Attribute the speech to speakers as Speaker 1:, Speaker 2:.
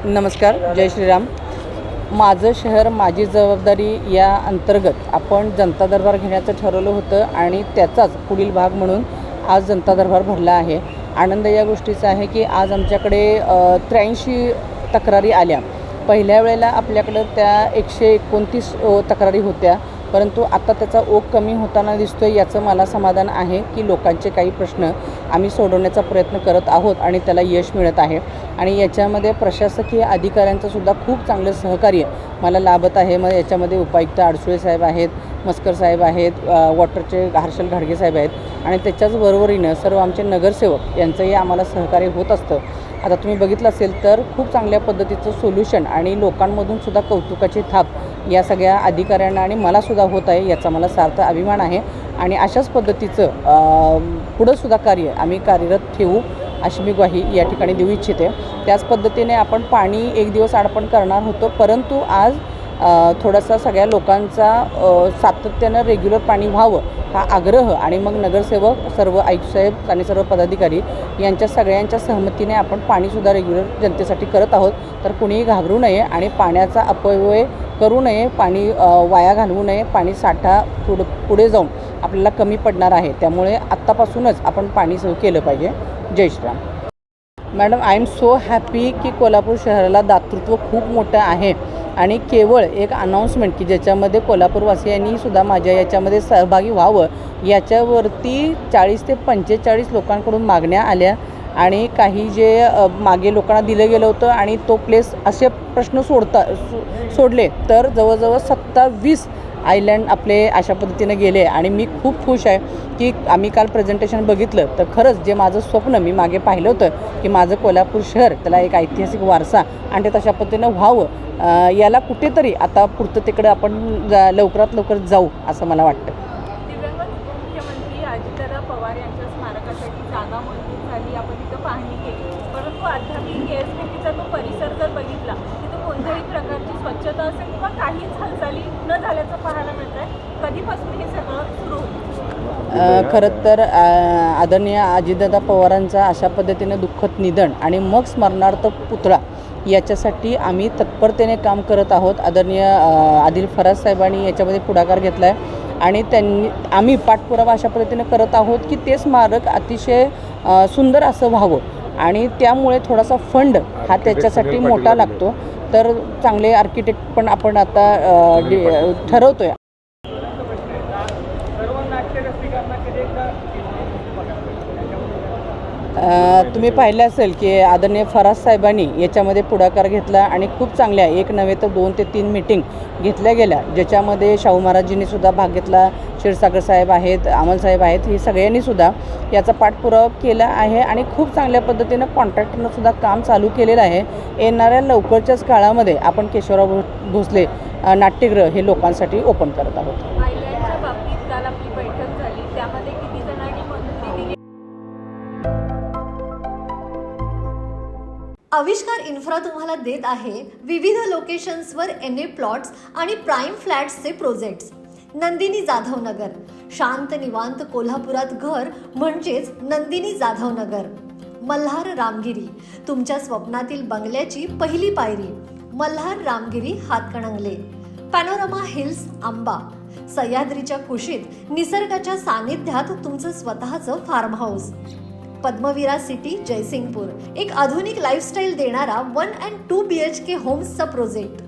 Speaker 1: नमस्कार, जय श्रीराम. माझं शहर माझी जबाबदारी या अंतर्गत आपण जनता दरबार घेण्याचं ठरवलं होतं आणि त्याचाच पुढील भाग म्हणून आज जनता दरबार भरला आहे. आनंद या गोष्टीचा आहे की आज आमच्याकडे 83 तक्रारी आल्या. पहिल्या वेळेला आपल्याकडं त्या 129 तक्रारी होत्या, परंतु आता त्याचा ओघ कमी होताना दिसतो आहे. याचं मला समाधान आहे की लोकांचे काही प्रश्न आम्ही सोडवण्याचा प्रयत्न करत आहोत आणि त्याला यश मिळत आहे. आणि याच्यामध्ये प्रशासकीय अधिकाऱ्यांचंसुद्धा खूप चांगलं सहकार्य मला लाभत आहे. मग याच्यामध्ये उपायुक्त आडसुळे साहेब आहेत, मस्कर साहेब आहेत, वॉटरचे हर्षल घाडगे साहेब आहेत आणि त्याच्याच बरोबरीनं सर्व आमचे नगरसेवक यांचंही आम्हाला सहकार्य होत असतं. आता तुम्ही बघितलं असेल तर खूप चांगल्या पद्धतीचं सोल्युशन आणि लोकांमधून सुद्धा कौतुकाची थाप या सगळ्या अधिकाऱ्यांना आणि मलासुद्धा होत आहे. याचा मला सार्थ अभिमान आहे आणि अशाच पद्धतीचं पुढंसुद्धा कार्य आम्ही कार्यरत ठेवू अशी मी ग्वाही या ठिकाणी देऊ इच्छिते. त्याच पद्धतीने आपण पाणी एक दिवस आड पण करणार होतो, परंतु आज थोडासा सगळ्या लोकांचा सातत्यानं रेग्युलर पाणी व्हावं हा आग्रह आणि मग नगरसेवक, सर्व आयुक्त साहेब आणि सर्व पदाधिकारी यांच्या सगळ्यांच्या सहमतीने आपण पाणीसुद्धा रेग्युलर जनतेसाठी करत आहोत. तर कुणीही घाबरू नये आणि पाण्याचा अपव्यय करू नये, पाणी वाया घालवू नये. पाणी साठा पुढे जाऊन आपल्याला कमी पडणार आहे, त्यामुळे आत्तापासूनच आपण पाणी सेव्ह केलं पाहिजे. जय Shriram. Madam, I am so happy की कोल्हापूर शहराला दातृत्व खूप मोठं आहे आणि केवळ एक अनाऊन्समेंट की ज्याच्यामध्ये कोल्हापूरवासियांनी सुद्धा माझ्या याच्यामध्ये सहभागी व्हावं याच्यावरती 40 ते 45 लोकांकडून मागण्या आल्या आणि काही जे मागे लोकांना दिलं गेलं होतं आणि तो प्लेस असे प्रश्न सोडले तर जवळजवळ 27 आयलँड आपले अशा पद्धतीनं गेले आणि मी खूप खुश आहे की आम्ही काल प्रेझेंटेशन बघितलं तर खरंच जे माझं स्वप्न मी मागे पाहिलं होतं की माझं कोल्हापूर शहर त्याला एक ऐतिहासिक वारसा आणि ते तशा पद्धतीनं व्हावं, याला कुठेतरी आता पुढचं आपण लवकरात लवकर जाऊ असं मला वाटतं.
Speaker 2: दिवंगत उपमुख्यमंत्री अजितदादा पवार यांच्या स्मारकासाठी जागा मंजूर झाली, आपण तिथं पाहणी केली, परंतु अद्याप केएसपीटीचा तो परिसर जर बघितला तिथं कोणत्याही प्रकारची स्वच्छता असेल किंवा काहीच हालचाली न झाल्याचं पाहायला मिळत आहे. कधीपासून हे सगळं सुरू होईल?
Speaker 1: खरं तर आदरणीय अजितदादा पवारांचा अशा पद्धतीने दुःखद निधन आणि मग स्मरणार्थ पुतळा याच्यासाठी आम्ही तत्परतेने काम करत आहोत. आदरणीय आदिल फराज साहेबांनी याच्यामध्ये पुढाकार घेतला आहे आणि आम्ही पाठपुरावा अशा पद्धतीने करत आहोत की ते स्मारक अतिशय सुंदर असं व्हावं आणि त्यामुळे थोडासा फंड हा त्याच्यासाठी मोठा लागतो. तर चांगले आर्किटेक्ट पण आपण आता ठरवतो आहे. तुम्ही पाहिलं असेल की आदरणीय फराज साहेबांनी याच्यामध्ये पुढाकार घेतला आणि खूप चांगल्या एक नव्हे तर 2 ते 3 मीटिंग घेतल्या गेल्या, ज्याच्यामध्ये शाहू महाराजींनी सुद्धा भाग घेतला, क्षीरसागर साहेब आहेत, अमल साहेब आहेत, ही सगळ्यांनी सुद्धा याचा पाठपुरावा केला आहे आणि खूप चांगल्या पद्धतीनं कॉन्ट्रॅक्टरनं सुद्धा काम चालू केलेलं आहे. येणाऱ्या लवकरच्याच काळामध्ये आपण केशवराव भोसले नाट्यगृह हे लोकांसाठी ओपन करत आहोत.
Speaker 2: आयलँडच्या बाबतीत काल आपली बैठक झाली, त्यामध्ये किती जणांनी मंजुरी दिली?
Speaker 3: आविष्कार इन्फ्रा तुम्हाला देत आहे विविध लोकेशन्सवर NA प्लॉट्स आणि प्राईम फ्लॅट्सचे प्रोजेक्ट्स. नंदिनी जाधव नगर, शांत निवांत कोल्हापुरात घर म्हणजेच नंदिनी जाधव नगर. मल्हार रामगिरी, तुमच्या स्वप्नातील बंगल्याची पहिली पायरी. मल्हार रामगिरी हातकणंगले. पॅनोरमा हिल्स आंबा, सह्याद्रीच्या कुशीत निसर्गाच्या सानिध्यात तुमचं स्वतःचं farm house. Padmavira city Jaysingpur, एक आधुनिक लाईफस्टाईल देणारा 1 and 2 BHK होम्सचा प्रोजेक्ट.